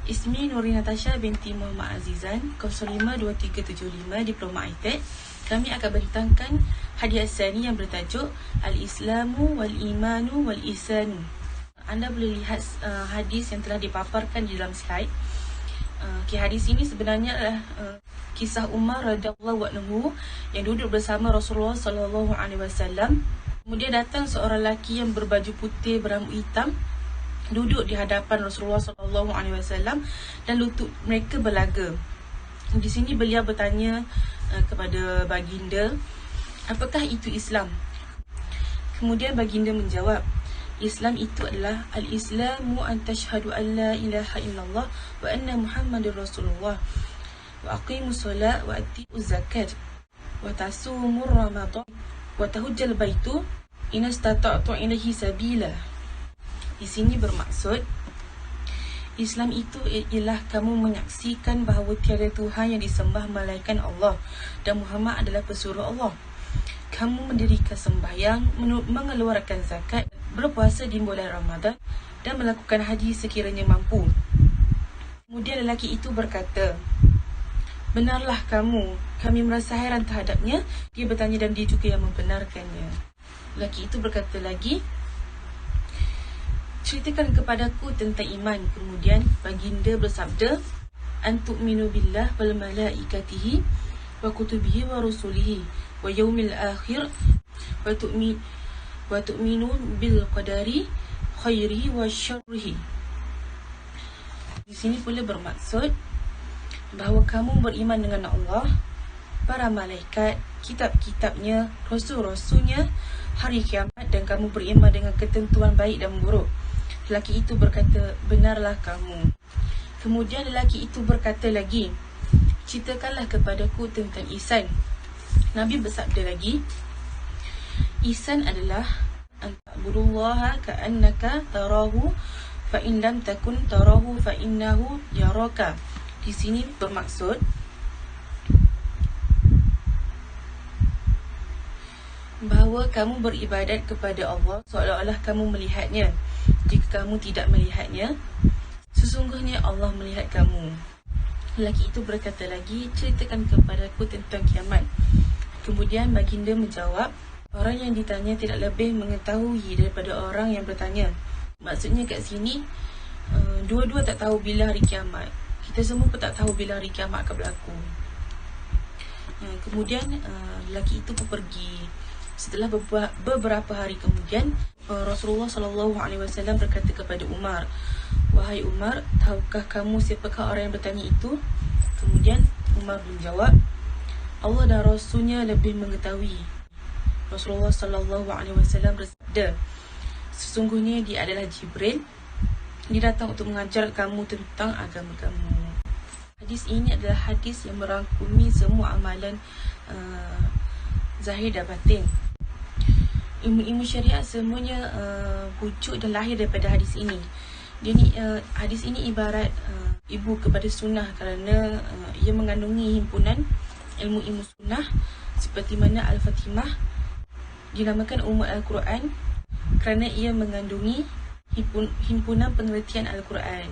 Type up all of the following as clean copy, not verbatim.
Ismi Nuri Natasha binti Muhammad Azizan 052375 Diploma ITEC. Kami akan berhitangkan hadiah asani yang bertajuk Al-Islamu wal-Imanu wal-Ihsanu. Anda boleh lihat hadis yang telah dipaparkan di dalam slide. Hadis ini sebenarnya adalah kisah Umar radhiyallahu anhu yang duduk bersama Rasulullah sallallahu alaihi wasallam. Kemudian datang seorang lelaki yang berbaju putih berambut hitam duduk di hadapan Rasulullah sallallahu alaihi wasallam dan lutut mereka berlaga. Di sini beliau bertanya kepada baginda, apakah itu Islam? Kemudian baginda menjawab, Islam itu adalah al-Islamu an tashhadu an la ilaha illallah wa anna Muhammadur Rasulullah wa aqimus solat wa atiuz zakat wa tasumur ramadan wa tahujjal baitu in istata'tu ilaihi sabila. Di sini bermaksud Islam itu ialah kamu menyaksikan bahawa tiada Tuhan yang disembah melainkan Allah dan Muhammad adalah pesuruh Allah. Kamu mendirikan sembahyang, mengeluarkan zakat, berpuasa di bulan Ramadan dan melakukan haji sekiranya mampu. Kemudian lelaki itu berkata, benarlah kamu. Kami merasa heran terhadapnya. Dia bertanya dan dia juga yang membenarkannya. Lelaki itu berkata lagi, ceritakan kepadaku tentang iman. Kemudian baginda bersabda, antu'minu billah wal malaikatihi wa kutubihi wa rusulihi wa yaumil akhir wa tu'minu bil qadari khairihi wa syarrihi. Di sini pula bermaksud bahawa kamu beriman dengan Allah, para malaikat, kitab-kitabnya, rasul-rasulnya, hari kiamat, dan kamu beriman dengan ketentuan baik dan buruk. Lelaki itu berkata, benarlah kamu. Kemudian lelaki itu berkata lagi, ceritakanlah kepadaku tentang ihsan. Nabi bersabda lagi, ihsan adalah anta'budullaha ka'annaka tarahu fa in lam takun tarahu fa innahu yaraka. Di sini bermaksud bahawa kamu beribadat kepada Allah seolah-olah kamu melihatnya. Jika kamu tidak melihatnya, sesungguhnya Allah melihat kamu. Lelaki itu berkata lagi, ceritakan kepadaku tentang kiamat. Kemudian baginda menjawab, orang yang ditanya tidak lebih mengetahui daripada orang yang bertanya. Maksudnya kat sini, dua-dua tak tahu bila hari kiamat. Kita semua pun tak tahu bila hari kiamat akan berlaku. Kemudian lelaki itu pun pergi. Setelah beberapa hari kemudian, Rasulullah SAW berkata kepada Umar, wahai Umar, tahukah kamu siapakah orang yang bertanya itu? Kemudian Umar menjawab, Allah dan Rasulnya lebih mengetahui. Rasulullah SAW bersabda, sesungguhnya dia adalah Jibril. Dia datang untuk mengajar kamu tentang agama kamu. Hadis ini adalah hadis yang merangkumi semua amalan zahir dan batin. Ilmu-ilmu syariat semuanya wujud dan lahir daripada hadis ini. Hadis ini ibarat ibu kepada sunnah kerana ia mengandungi himpunan ilmu-ilmu sunnah seperti mana Al-Fatimah dinamakan Ummul Al-Quran kerana ia mengandungi himpunan pengertian Al-Quran.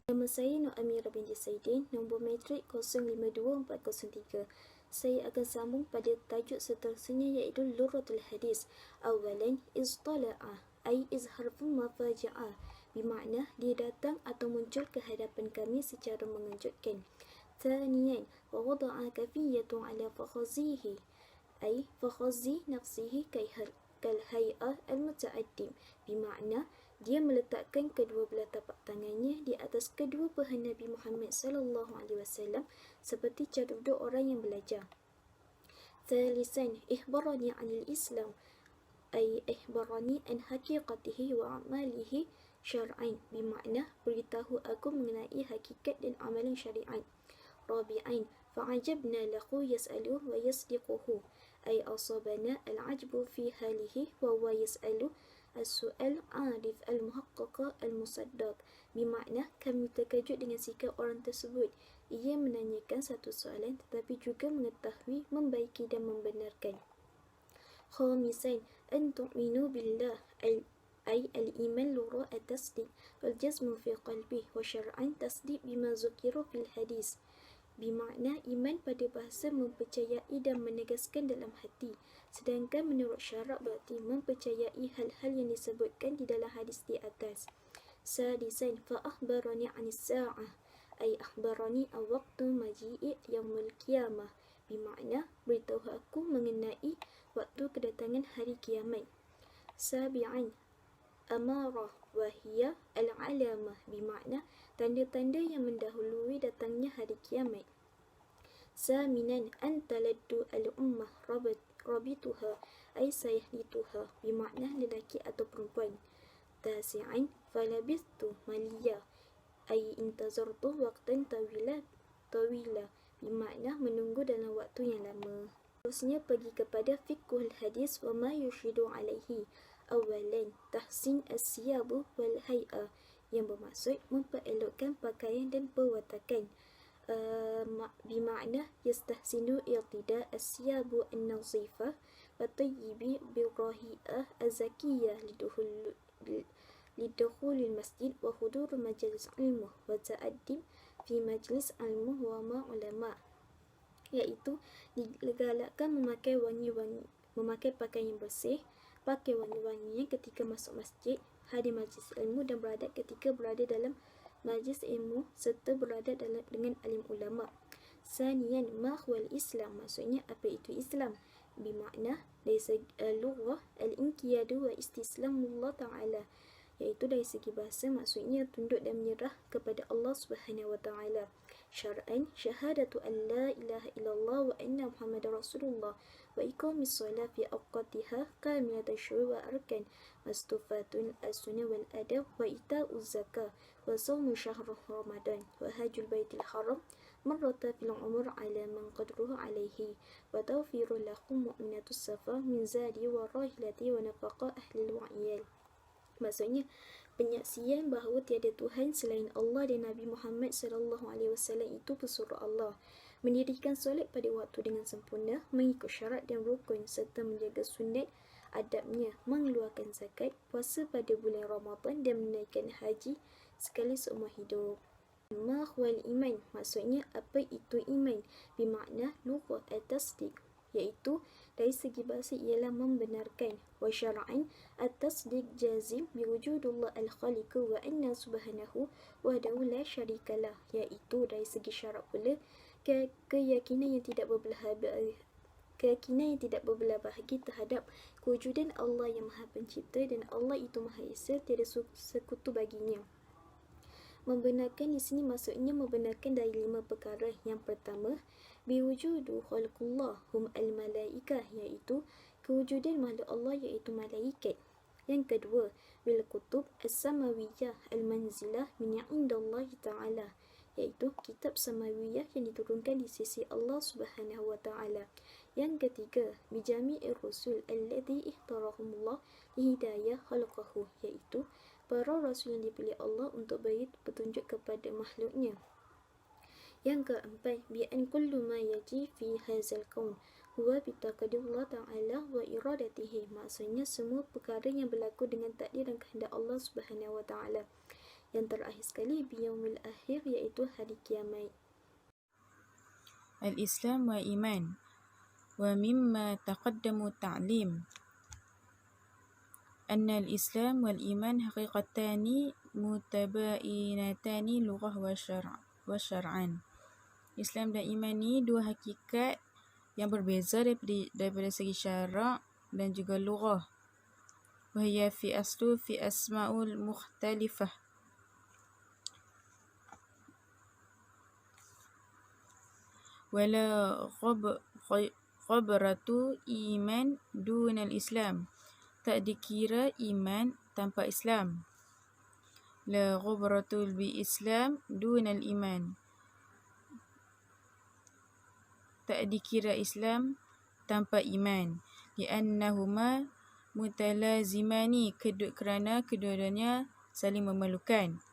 Nama saya Nur Amirah binti Saidin, nombor matrik 052403. Saya akan sambung pada tajuk seterusnya iaitu Lughatul Hadis. Awalan, istala'a, ay izharfun mafaja'ah, bermakna dia datang atau muncul ke hadapan kami secara mengejutkan. Thaniyan, wa wada'a kafiyatun ala fakhazihi, ay fakhazi nafsihi kal hay'ah al-muta'addim, bermakna dia meletakkan kedua belah tapak tangannya di atas kedua paha Nabi Muhammad SAW seperti cara duduk orang yang belajar. Thalisan, ihbarani anil Islam, ay ihbarani an haqiqatihi wa amalihi syar'an, bermakna beritahu aku mengenai hakikat dan amalan syariat. Rabi'an, fa'ajabna lahu yas'aluh wa yasdiquhu, ay asabana al-ajbu fi halihi wa huwa yas'alu as-su'al arif al-muhaqqaqa al-musaddaq, bermakna kami terkejut dengan sikap orang tersebut. Ia menanyakan satu soalan tetapi juga mengetahui, membaiki dan membenarkan. Khamisan, an tu'minu billah أي الإيمان لغة التصديق والجزم في قلبه وشرعا تصديق بما ذكر في الحديث. Bermakna iman pada bahasa mempercayai dan menegaskan dalam hati, sedangkan menurut syarak berarti mempercayai hal-hal yang disebutkan di dalam hadis di atas. Sadisan fa'akhbarani 'anis sa'ah ay akhbarani waqtu maji'i yaumil qiyamah. Bermakna beritahu aku mengenai waktu kedatangan hari kiamat. Sabi'an amarah wahiyya al-alamah. Bermakna tanda-tanda yang mendahului datangnya hari kiamat. Saminan antaladdu al-ummah rabituha ay sayahlituha. Bermakna lelaki atau perempuan. Tasi'an falabistu maliya ay intazartu waqtan tawila. Bermakna menunggu dalam waktu yang lama. Terusnya pergi kepada fiqhul hadis wa ma yushidu alaihi. Awalan tahsin as-siyabu wal hay'ah, yang bermaksud memperelokkan pakaian dan perwatakan. Bermakna yastahsinu irtida as-siyabu an-nazifah wa tayyibi birrahi'ah az-zakiyah lidukhulil masjid wa hudur majlis ilmu wa ta'addim fi majlis ilmu wa ma ulama, iaitu digalakkan memakai pakaian yang bersih, pakai wangi-wangian ketika masuk masjid, hadir majlis ilmu dan beradab ketika berada dalam majlis ilmu serta berada dengan alim ulama. Saniyan ma huwal Islam, maksudnya apa itu Islam. Bermakna dari segi lughah al-inqiyadu wa istislamullah ta'ala, iaitu dari segi bahasa maksudnya tunduk dan menyerah kepada Allah Subhanahu wa taala. Syar'an syahadatu an la ilaha illallah wa anna Muhammadar Rasulullah wa iqamis shalah fi awqatiha kamilatan syuru' wa arkan mastufatun as-sunnah wal adab wa ita'uz zakah wa shaumu syahr Ramadan wa hajjul baitil haram marrata fil umur ala man qadruhu alaihi wa tawfirul lakum mu'minatus safa min zadi wa rahilati wa nafaqa ahli al-wa'iyal. Maksudnya penyaksian bahawa tiada Tuhan selain Allah dan Nabi Muhammad SAW itu pesuruh Allah, mendirikan solat pada waktu dengan sempurna, mengikut syarat dan rukun serta menjaga sunat adabnya, mengeluarkan zakat, puasa pada bulan Ramadan dan menunaikan haji sekali seumur hidup. Ma huwal iman, maksudnya apa itu iman. Bermakna lughah at-tasdiq, iaitu dari segi bahasa ialah membenarkan. Wa syar'an at-tasdiq jazim biwujudullah al-khaliq wa anna subhanahu wahdahu la syarikalah, iaitu dari segi syarak pula keyakinan yang tidak berbelah bahagi terhadap kewujudan Allah yang Maha Pencipta dan Allah itu Maha Esa, tiada sekutu baginya. Membenarkan di sini maksudnya membenarkan dari 5 perkara. Yang pertama, biwujudu khalqullah hum al-malaikah, iaitu kewujudan makhluk Allah iaitu malaikat. Yang kedua, bil kutub as-samawiyah al-manzilah min indallahi ta'ala, iaitu kitab samawiyah yang diturunkan di sisi Allah Subhanahu wa taala. Yang ketiga, bijami'ir rusul alladhi ihtarahumullah lihidayah khalqahu, iaitu para rasul yang dipilih Allah untuk beri petunjuk kepada makhluknya. Yang keempat, bi'an kullu ma yaji fi hadzal kaun huwa bitaqdirullah ta'ala wa iradatihi, maksudnya semua perkara yang berlaku dengan takdir dan kehendak Allah Subhanahu wa taala. Yang terakhir sekali, biyaumil akhir, iaitu hari kiamat. Al-Islam wa iman wa mimma taqaddamu ta'lim anna al-Islam wal iman haqiqatani mutabainatani lughah wa syar'an. Islam dan iman ni dua hakikat yang berbeza daripada segi syarak dan juga lughah. Wa hiya fi asma'ul mukhtalifah. Wala ghabratu iman dunal Islam, tak dikira iman tanpa Islam. La ghabratul bi Islam dunal iman, tak dikira Islam tanpa iman. Li'annahuma mutalazimani, kerana kedua-duanya saling memerlukan.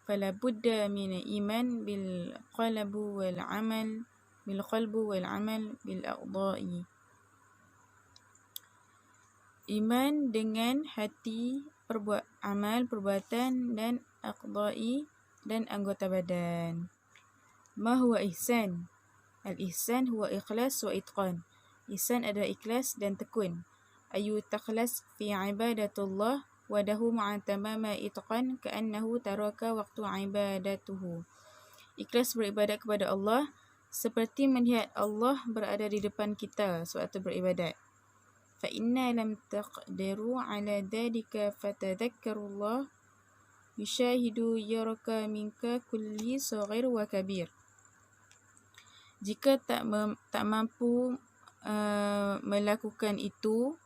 Fala budda min iman bil qalbu wal amal bil a'dha'i. Iman dengan hati amal, perbuatan dan aqda'i dan anggota badan. Ma huwa ihsan? Al-ihsan huwa ikhlas wa itqan. Ihsan adalah ikhlas dan tekun. Ayu takhlas fi ibadatullah wa dahu ma'a tamama itqan ka'annahu taraka waktu ibadatuhu. Ikhlas beribadat kepada Allah seperti melihat Allah berada di depan kita sewaktu beribadat. Fa inna lam taqdiru ala dhalika fatadhakkarullah yushahidu yaraka minka kulli saghir wa kabir. Jika tak mampu melakukan itu,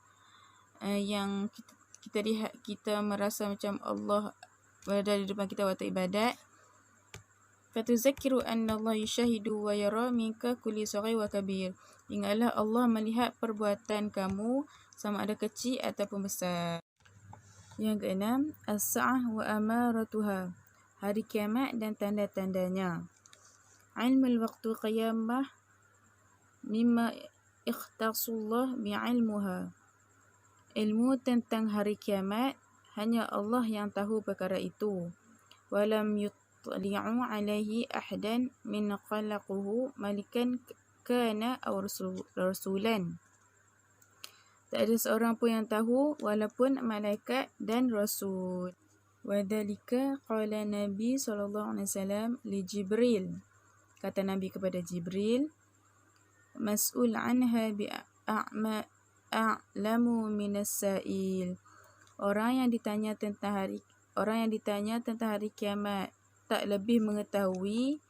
yang kita lihat, kita merasa macam Allah berada di depan kita waktu ibadat, fatuzakkiru anna Allah yushahidu wa yara minka kulli saghir wa kabir. Ingatlah Allah melihat perbuatan kamu sama ada kecil ataupun besar. Yang keenam, as-sa'ah wa amaratuha. Hari kiamat dan tanda-tandanya. Ilmul waqtu qiyamah mimma ikhtasullah bi'ilmuha. Ilmu tentang hari kiamat hanya Allah yang tahu perkara itu. Walam yutli'u alaihi ahdan min khalaquhu malikan kana aw rasulan. Tak ada seorang pun yang tahu walaupun malaikat dan rasul. Wadhalika qala Nabi SAW li Jibril. Kata Nabi kepada Jibril, mas'ul anha bi'a'lamu minas sa'il. Orang yang ditanya tentang hari kiamat tak lebih mengetahui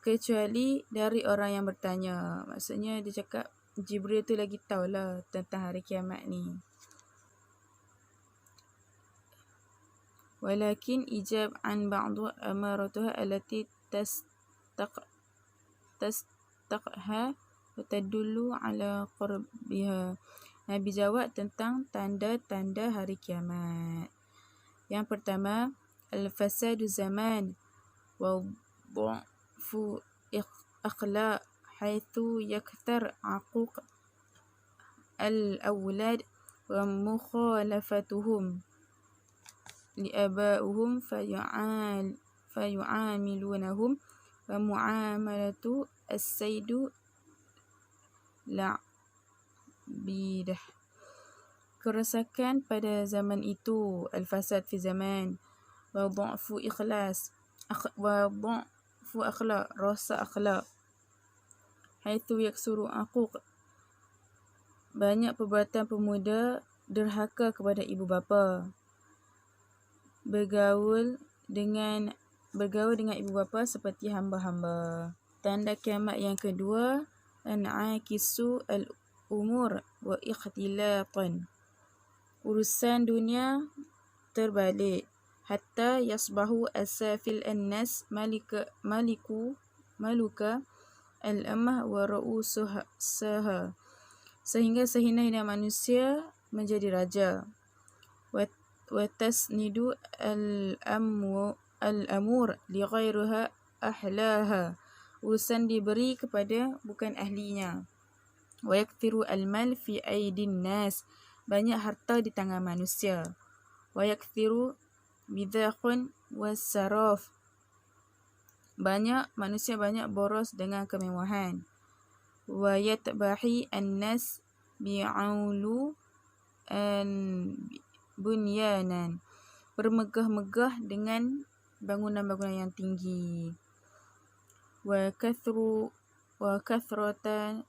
kecuali dari orang yang bertanya. Maksudnya dia cakap Jibril tu lagi tahulah tentang hari kiamat ni. Walakin ijab an ba'du amaratuha allati tastaqha wa tadullu ala qurbiha. Nabi jawab tentang tanda-tanda hari kiamat. Yang pertama, al-fasadu zaman wa fu akhlaq haitsu yakthar aquq al-awlad wa mukhalafatuhum li'aba'uhum fayu'amilunahum wa mu'amalatu as-saydu la'bidah. Kerosakan pada zaman itu, al-fasad fi zaman, wa dha'fu ikhlas, wa dha'fu akhlaq, rosak akhlaq. Haitsu yaksuru aquq, banyak perbuatan pemuda derhaka kepada ibu bapa. Bergaul dengan ibu bapa seperti hamba-hamba. Tanda kiamat yang kedua, an'akisu al-umur wa ikhtilatan. Urusan dunia terbalik. Hatta yasbahu asafil an-nas maluka al-amah wa ra'usaha. Sehingga sehina-hina manusia menjadi raja. Wa tasnidu al-amur li ghairiha ahlaha. Urusan diberi kepada bukan ahlinya. Wa yakthiru al-mal fi aidin nas. Banyak harta di tangan manusia. Wa yakthiru bidakhun was-saraf. Manusia banyak boros dengan kemewahan. Wa yatbahi an-nas bi'aulu bunyanan. Bermegah-megah dengan bangunan-bangunan yang tinggi. Wa kathratan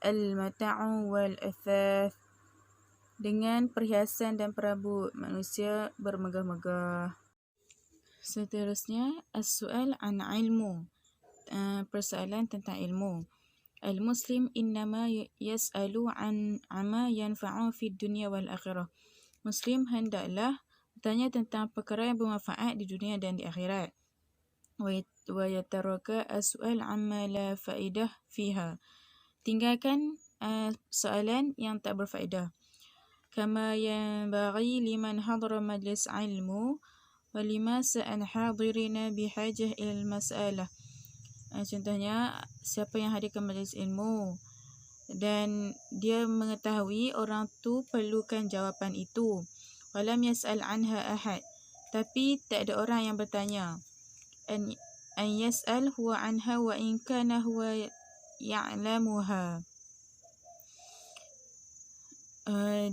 al-mata'u wal-athath. Dengan perhiasan dan perabot, manusia bermegah-megah. Seterusnya, as-su'al an ilmu. Persoalan tentang ilmu. Al-Muslim innama yas'alu an ama yanfa'u fid dunya wal akhirah. Muslim hendaklah bertanya tentang perkara yang bermanfaat di dunia dan di akhirat. Wa yataraka as-su'al amma la faedah fiha. Tinggalkan soalan yang tak berfaedah. Kama yanbaghi liman hadara majlis ilmu wa lima sa'an hadirina bihajah ilal mas'alah. Contohnya, siapa yang hadirkan majlis ilmu dan dia mengetahui orang tu perlukan jawapan itu, Walam yas'al anha ahad. Tapi tak ada orang yang bertanya. An yas'al huwa anha wa in kana huwa ya'lamuha.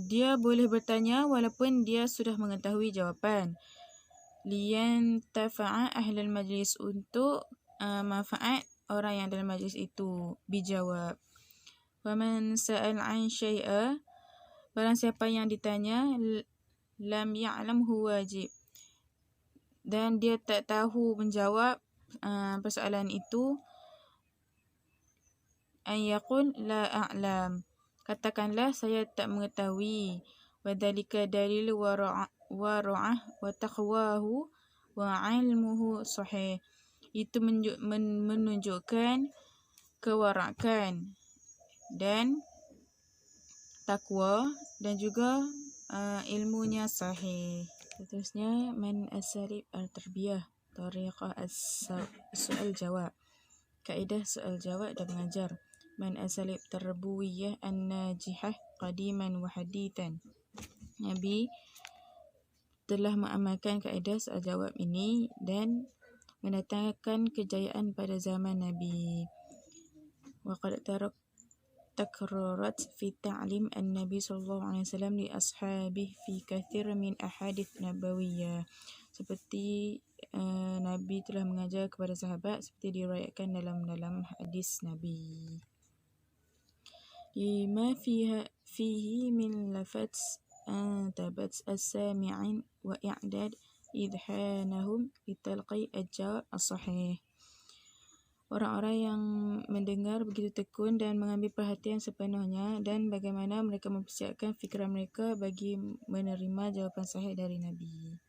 Dia boleh bertanya walaupun dia sudah mengetahui jawapan. Liyan tafa'a ahlul majlis, untuk manfaat orang yang dalam majlis itu. Bijawab. Waman sa'al an syai'a, barang siapa yang ditanya, lam ya'lamhu wajib, dan dia tak tahu menjawab persoalan itu, an yaqul la a'lam, katakanlah saya tak mengetahui. Wadhalika dalil wara'ah wa taqwahu wa ilmuhu sahih. Itu menunjukkan kewarakan dan takwa, dan juga ilmunya sahih. Seterusnya, man asalib al-tarbiyah, tariqah as-su'al jawab, kaedah soal jawab dan mengajar. Man asalib tarbawiyah an-najihah qadiman wa hadithan. Nabi telah mengamalkan kaedah soal jawab ini dan mendatangkan kejayaan pada zaman Nabi. Wa qad takrarat fi ta'lim an-nabi sallallahu alaihi wasallam li ashabihi fi kathir min ahadith nabawiyah. Seperti Nabi telah mengajar kepada sahabat seperti diriwayatkan dalam hadis Nabi. Lima fihi min lafaz tabat as-sami'in wa i'dad idhanahum litalqi al-jawab as-sahih. Orang-orang yang mendengar begitu tekun dan mengambil perhatian sepenuhnya, dan bagaimana mereka mempersiapkan fikiran mereka bagi menerima jawapan sahih dari Nabi.